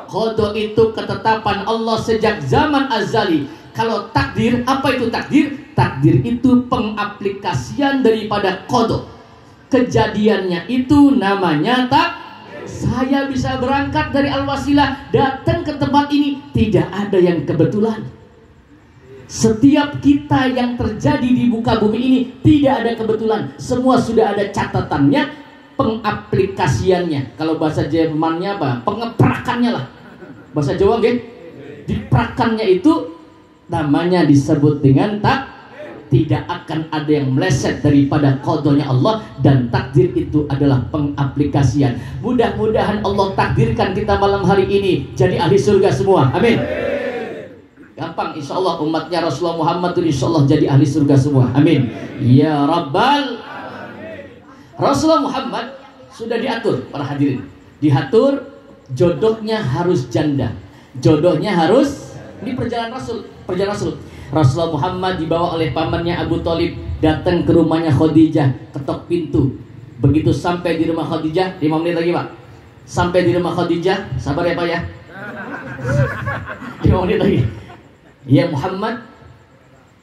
S1: kodok itu ketetapan Allah sejak zaman azali. Kalau takdir, apa itu takdir? Takdir itu pengaplikasian daripada kodok. Kejadiannya itu namanya saya bisa berangkat dari Al-Wasilah datang ke tempat ini, tidak ada yang kebetulan. Setiap kita yang terjadi di muka bumi ini tidak ada kebetulan. Semua sudah ada catatannya, pengaplikasiannya. Kalau bahasa Jermannya apa? Pengeprakannya lah. Bahasa Jawa gitu. Diprakannya itu namanya disebut dengan tidak akan ada yang meleset daripada qadanya Allah, dan takdir itu adalah pengaplikasian. Mudah-mudahan Allah takdirkan kita malam hari ini jadi ahli surga semua. Amin. Gampang, insya Allah umatnya Rasulullah Muhammad itu insya Allah jadi ahli surga semua. Amin. Ya Rabbal. Rasulullah Muhammad sudah diatur, para hadirin. Diatur jodohnya harus janda. Jodohnya harus, ini perjalanan Rasul. Perjalanan Rasul. Rasulullah Muhammad dibawa oleh pamannya Abu Thalib datang ke rumahnya Khadijah, ketok pintu. Begitu sampai di rumah Khadijah, 5 menit lagi Pak. Sampai di rumah Khadijah, sabar ya Pak ya. 5 menit lagi. Ya Muhammad,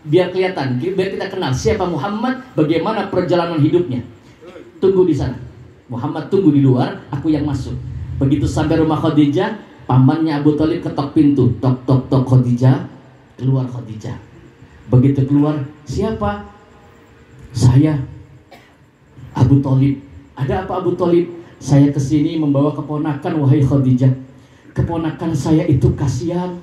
S1: biar kelihatan, biar kita kenal siapa Muhammad, bagaimana perjalanan hidupnya. Tunggu di sana. Muhammad tunggu di luar, aku yang masuk. Begitu sampai rumah Khadijah, pamannya Abu Thalib ketok pintu. Tok tok tok Khadijah. Keluar Khadijah. Begitu keluar, siapa? Saya Abu Thalib. Ada apa Abu Thalib? Saya kesini membawa keponakan, wahai Khadijah. Keponakan saya itu kasihan.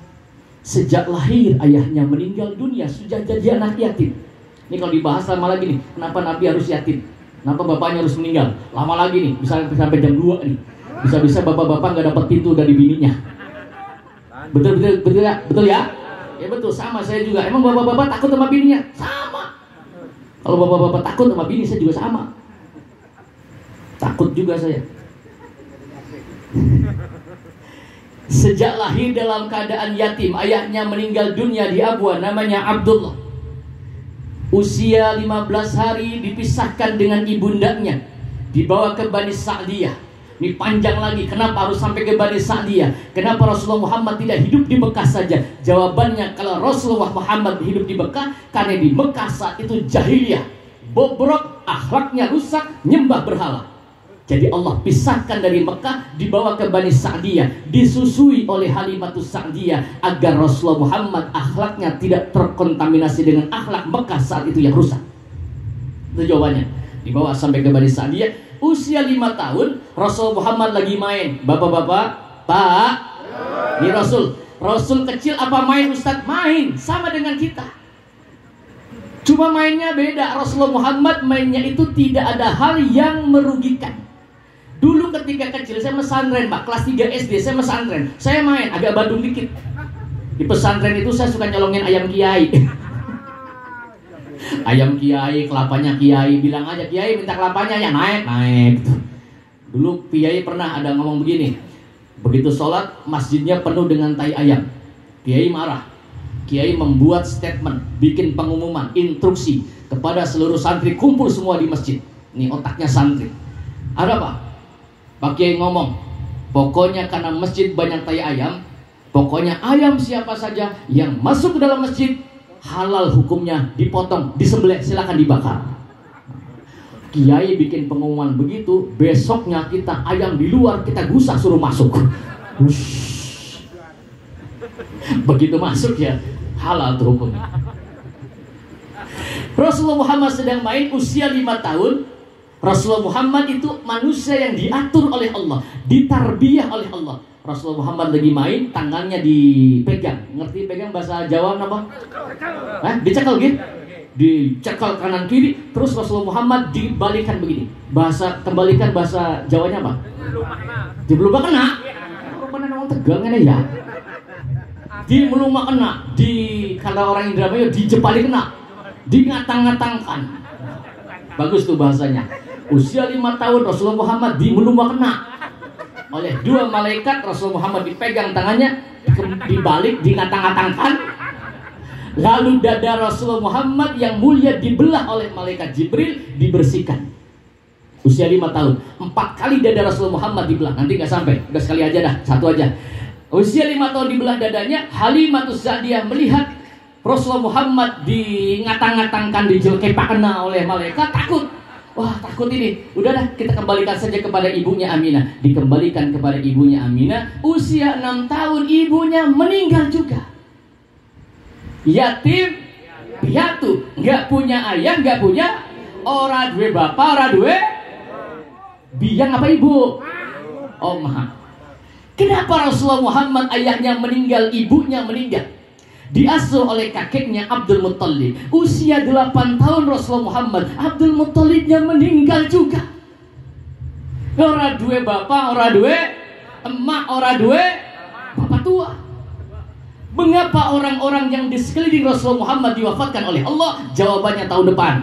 S1: Sejak lahir ayahnya meninggal dunia, sudah jadi anak yatim. Ini kalau dibahas lama lagi nih, kenapa Nabi harus yatim? Kenapa bapaknya harus meninggal? Lama lagi nih, bisa sampai jam 2 nih. Bisa-bisa bapak-bapak nggak dapat pintu dari bininya. Betul ya? Ya betul, sama saya juga. Emang bapak-bapak takut sama bininya? Sama. Kalau bapak-bapak takut sama bini, saya juga sama. Takut juga saya. Sejak lahir dalam keadaan yatim, ayahnya meninggal dunia di Abwa, namanya Abdullah. Usia 15 hari dipisahkan dengan ibundanya, dibawa ke Bani Sa'diyah. Ini panjang lagi, kenapa harus sampai ke Bani Sa'diyah? Kenapa Rasulullah Muhammad tidak hidup di Mekah saja? Jawabannya, kalau Rasulullah Muhammad hidup di Mekah, karena di Mekah saat itu jahiliyah, bobrok, akhlaknya rusak, nyembah berhala. Jadi Allah pisahkan dari Mekah, dibawa ke Bani Sa'diyah, disusui oleh Halimatus Sa'diyah, agar Rasulullah Muhammad akhlaknya tidak terkontaminasi dengan akhlak Mekah saat itu yang rusak. Itu jawabannya. Dibawa sampai ke Bani Sa'diyah. Usia 5 tahun, Rasul Muhammad lagi main. Bapak-bapak, Pak, ini Rasul kecil apa main, Ustadz? Main, sama dengan kita. Cuma mainnya beda. Rasulullah Muhammad mainnya itu tidak ada hal yang merugikan. Dulu ketika kecil, saya pesantren, Pak, kelas 3 SD, saya pesantren. Saya main, agak badung dikit. Di pesantren itu saya suka nyolongin ayam kiai. Ayam kiai, kelapanya kiai, bilang aja kiai minta kelapanya, ya naik. Dulu kiai pernah ada ngomong begini, begitu sholat masjidnya penuh dengan tai ayam, kiai marah. Kiai membuat statement, bikin pengumuman, instruksi kepada seluruh santri, kumpul semua di masjid. Ini otaknya santri. Ada apa? Pak Kiai ngomong, pokoknya karena masjid banyak tai ayam, pokoknya ayam siapa saja yang masuk ke dalam masjid, halal hukumnya, dipotong, disembelih, silakan dibakar. Kiai bikin pengumuman begitu, besoknya kita ayam di luar kita gusah suruh masuk. Begitu masuk ya halal tuh hukumnya. Rasulullah Muhammad sedang main, usia 5 tahun. Rasulullah Muhammad itu manusia yang diatur oleh Allah, ditarbiyah oleh Allah. Rasulullah Muhammad lagi main, tangannya dipegang. Ngerti pegang bahasa Jawa apa? Dicekal gitu? Dicekal kanan kiri. Terus Rasulullah Muhammad dibalikan begini. Kembalikan bahasa Jawanya apa? Di belum kena. Mana orang tegangan ya? Di meluma kena. Kalau orang Indramayu dijepali kena. Dingatang-ngatangkan. Bagus tuh bahasanya. Usia 5 tahun Rasulullah Muhammad di meluma kena oleh 2 malaikat. Rasulullah Muhammad dipegang tangannya, dibalik, dingatang-ngatangkan. Lalu dada Rasulullah Muhammad yang mulia dibelah oleh malaikat Jibril, dibersihkan. Usia 5 tahun, 4 kali dada Rasulullah Muhammad dibelah. Nanti nggak sampai, udah sekali aja dah, 1 aja. Usia 5 tahun dibelah dadanya. Halimatus Sa'diyah melihat Rasulullah Muhammad dingatang-ngatangkan, dijelkepakna oleh malaikat, takut. Wah, takut ini. Udah dah, kita kembalikan saja kepada ibunya Aminah. Dikembalikan kepada ibunya Aminah. Usia 6 tahun ibunya meninggal juga. Yatim piatu, nggak punya ayah, nggak punya ora duwe bapak, ora duwe biang apa ibu? Omah. Kenapa Rasulullah Muhammad ayahnya meninggal, ibunya meninggal? Diasuh oleh kakeknya Abdul Muttalib. Usia 8 tahun Rasulullah Muhammad, Abdul Muttalibnya meninggal juga. Ora duwe bapak, ora duwe emak, ora duwe bapak tua. Mengapa orang-orang yang di sekeliling Rasulullah Muhammad diwafatkan oleh Allah? Jawabannya tahun depan.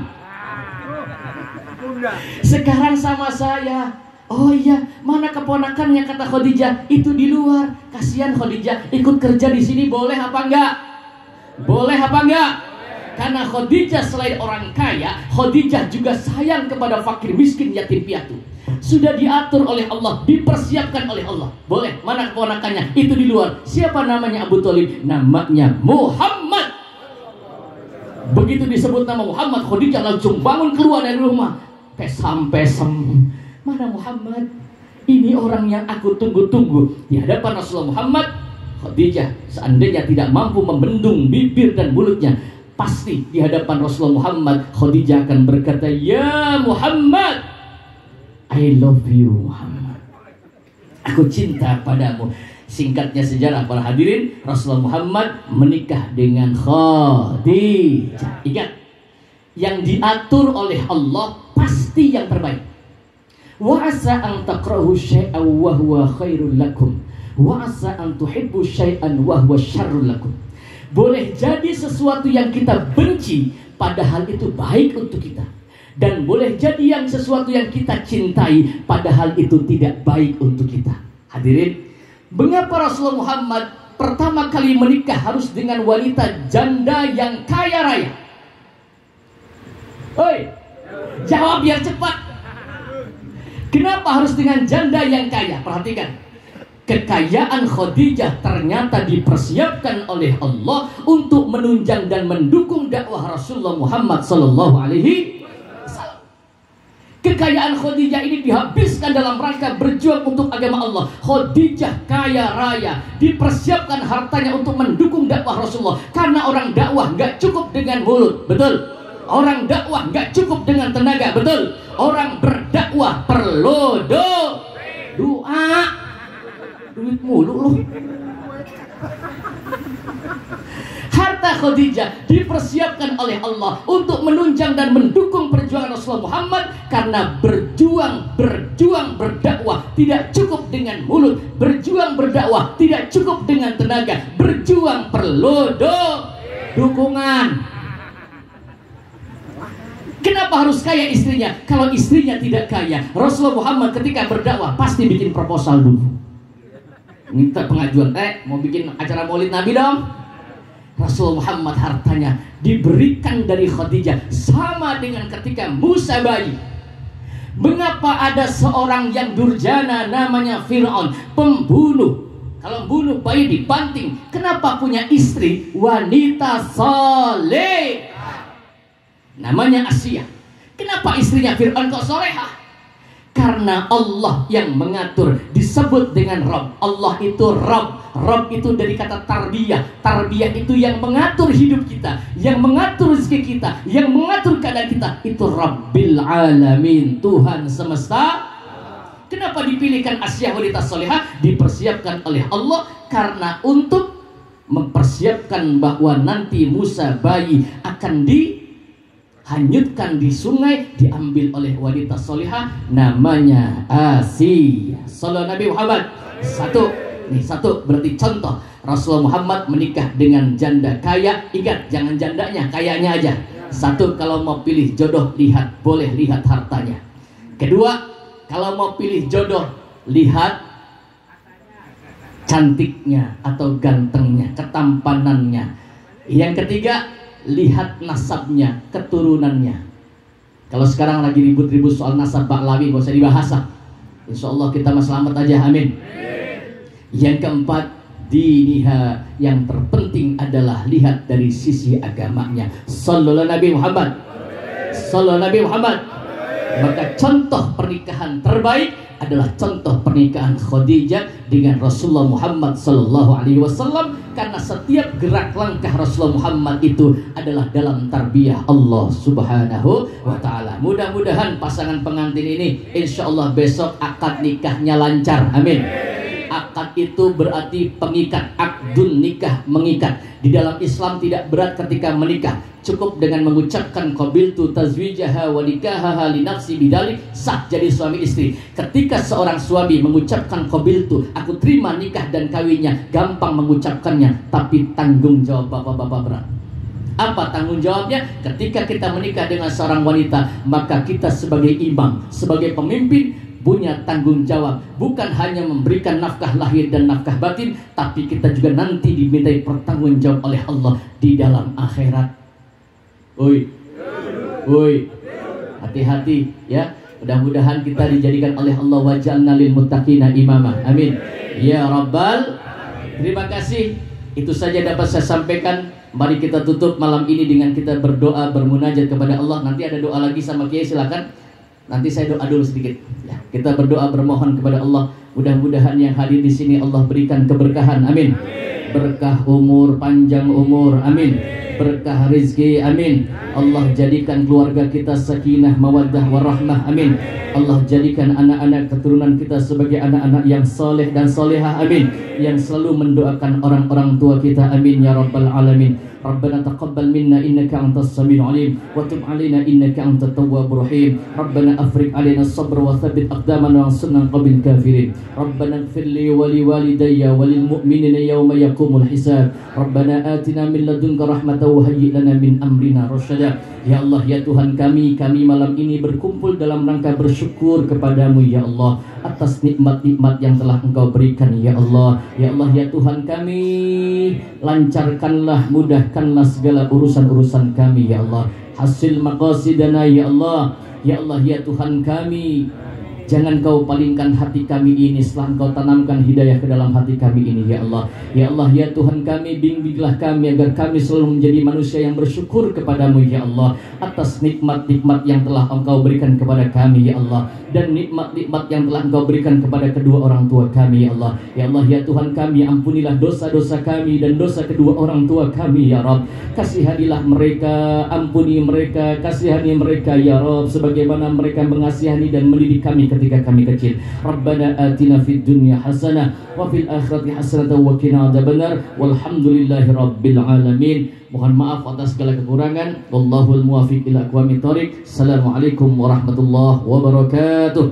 S1: Sekarang sama saya. Oh iya, mana keponakannya, kata Khadijah, itu di luar. Kasihan Khadijah, ikut kerja di sini boleh apa enggak? Boleh apa enggak? Karena Khadijah selain orang kaya, Khadijah juga sayang kepada fakir miskin yatim piatu. Sudah diatur oleh Allah, dipersiapkan oleh Allah. Boleh, mana keponakannya? Itu di luar. Siapa namanya? Abu Thalib. Namanya Muhammad. Begitu disebut nama Muhammad, Khadijah langsung bangun keluar dari rumah. Pesam-pesam. Mana Muhammad? Ini orang yang aku tunggu-tunggu. Di hadapan Rasulullah Muhammad, Khadijah seandainya tidak mampu membendung bibir dan mulutnya, pasti di hadapan Rasulullah Muhammad, Khadijah akan berkata, "Ya Muhammad, I love you Muhammad. Aku cinta padamu." Singkatnya sejarah para hadirin, Rasulullah Muhammad menikah dengan Khadijah. Ingat, yang diatur oleh Allah pasti yang terbaik. Wa asa an takrahu syai'an wa huwa khairul lakum. Wa asa an tuhibbu syai'an wa huwa syarrul lakum. Boleh jadi sesuatu yang kita benci padahal itu baik untuk kita. Dan boleh jadi yang sesuatu yang kita cintai padahal itu tidak baik untuk kita. Hadirin, mengapa Rasulullah Muhammad pertama kali menikah harus dengan wanita janda yang kaya raya? Oi, jawab biar cepat. Kenapa harus dengan janda yang kaya? Perhatikan, kekayaan Khadijah ternyata dipersiapkan oleh Allah untuk menunjang dan mendukung dakwah Rasulullah Muhammad sallallahu alaihi wasallam. Kekayaan Khadijah ini dihabiskan dalam rangka berjuang untuk agama Allah. Khadijah kaya raya, dipersiapkan hartanya untuk mendukung dakwah Rasulullah. Karena orang dakwah nggak cukup dengan mulut, betul? Orang dakwah nggak cukup dengan tenaga, betul? Orang berdakwah perlu doa. Duit mulu loh. Harta Khadijah dipersiapkan oleh Allah untuk menunjang dan mendukung perjuangan Rasulullah Muhammad. Karena berjuang berdakwah tidak cukup dengan mulut, berjuang berdakwah tidak cukup dengan tenaga, berjuang perlu dukungan. Kenapa harus kaya istrinya? Kalau istrinya tidak kaya, Rasulullah Muhammad ketika berdakwah pasti bikin proposal dulu, minta pengajuan, mau bikin acara maulid Nabi dong. Rasulullah Muhammad hartanya diberikan dari Khadijah, sama dengan ketika Musa bayi. Mengapa ada seorang yang durjana namanya Fir'aun, pembunuh, kalau bunuh bayi dibanting, kenapa punya istri wanita saleh namanya Asia? Kenapa istrinya Fir'aun kok solehah? Karena Allah yang mengatur, disebut dengan Rabb. Allah itu Rabb. Rabb itu dari kata tarbiyah. Tarbiyah itu yang mengatur hidup kita, yang mengatur rezeki kita, yang mengatur keadaan kita. Itu Rabbil Alamin, Tuhan semesta. Kenapa dipilihkan Asia wanita solehah? Dipersiapkan oleh Allah karena untuk mempersiapkan bahwa nanti Musa bayi akan hanyutkan di sungai, diambil oleh wanita solihah namanya Asia. Sallallahu Nabi Muhammad. Satu berarti contoh Rasulullah Muhammad menikah dengan janda kaya. Ingat, jangan jandanya, kayanya aja. Satu, kalau mau pilih jodoh boleh lihat hartanya. Kedua, kalau mau pilih jodoh lihat cantiknya atau gantengnya, ketampanannya. Yang ketiga, lihat nasabnya, keturunannya. Kalau sekarang lagi ribut-ribut soal nasab Baklawi, gak usah dibahas. Insya Allah kita selamat aja, amin. Yang keempat, diniha, yang terpenting adalah lihat dari sisi agamanya. Sallallahu Nabi Muhammad. Sallallahu Nabi Muhammad. Maka contoh pernikahan terbaik adalah contoh pernikahan Khadijah dengan Rasulullah Muhammad sallallahu alaihi wasallam, karena setiap gerak langkah Rasulullah Muhammad itu adalah dalam tarbiyah Allah Subhanahu wa taala. Mudah-mudahan pasangan pengantin ini insyaallah besok akad nikahnya lancar. Amin. Akad itu berarti pengikat, akdun nikah, mengikat. Di dalam Islam tidak berat ketika menikah, cukup dengan mengucapkan qabiltu tazwijaha wa nikahaha li nafsi bidalik, sah jadi suami istri. Ketika seorang suami mengucapkan qabiltu, aku terima nikah dan kawinnya, gampang mengucapkannya, tapi tanggung jawab bapak-bapak berat. Apa tanggung jawabnya? Ketika kita menikah dengan seorang wanita, maka kita sebagai imam, sebagai pemimpin, punya tanggung jawab, bukan hanya memberikan nafkah lahir dan nafkah batin, tapi kita juga nanti dimintai pertanggung jawab oleh Allah di dalam akhirat. Woi, hati-hati ya. Mudah-mudahan kita dijadikan oleh Allah waj'alna lil muttaqina imama. Amin. Ya Rabbal. Terima kasih. Itu saja dapat saya sampaikan. Mari kita tutup malam ini dengan kita berdoa, bermunajat kepada Allah. Nanti ada doa lagi sama Kiai, silakan. Nanti saya doa dulu sedikit. Ya, kita berdoa bermohon kepada Allah. Mudah-mudahan yang hadir di sini Allah berikan keberkahan. Amin. Berkah umur, panjang umur. Amin. Berkah rezeki. Amin. Allah jadikan keluarga kita sakinah, mawaddah, warahmah. Amin. Allah jadikan anak-anak keturunan kita sebagai anak-anak yang soleh dan solehah. Amin. Yang selalu mendoakan orang-orang tua kita. Amin ya rabbal alamin. Rabbana taqabbal minna innaka antas samiul alim wa tub alaina innaka antat tawwabur rahim. Rabbana afriq alaina as-sabra wa thabbit aqdamana wansurna qabil kafirin. Rabbana ighfir li wa li walidayya wa lil mu'minina yawma yaqumul hisab. Rabbana atina min ladunka rahmatan wa hayyi lana min amrina rasyada. Ya Allah ya Tuhan kami malam ini berkumpul dalam rangka bersyukur kepadamu ya Allah atas nikmat-nikmat yang telah Engkau berikan ya Allah. Ya Allah ya Tuhan kami, lancarkanlah, mudahkanlah segala urusan-urusan kami ya Allah. Hasil maqasidana ya Allah. Ya Allah ya Tuhan kami, Jangan kau palingkan hati kami ini setelah engkau tanamkan hidayah ke dalam hati kami ini ya Allah. Ya Allah ya Tuhan kami, bimbinglah kami agar kami selalu menjadi manusia yang bersyukur kepadamu ya Allah, atas nikmat-nikmat yang telah engkau berikan kepada kami ya Allah, dan nikmat-nikmat yang telah engkau berikan kepada kedua orang tua kami ya Allah. Ya Allah ya Tuhan kami, ampunilah dosa-dosa kami dan dosa kedua orang tua kami ya Rabb. Kasihanilah mereka, ampuni mereka, kasihani mereka ya Rabb, sebagaimana mereka mengasihani dan mendidik kami ketika kami kecil. Rabbana atina fid dunya hasanah wa fil akhirati hasanah wa qina adzabannar. Walhamdulillahi rabbil alamin. Mohon maaf atas segala kekurangan. Wallahul muwaffiq ila aqwamit thoriq. Assalamualaikum warahmatullahi wabarakatuh.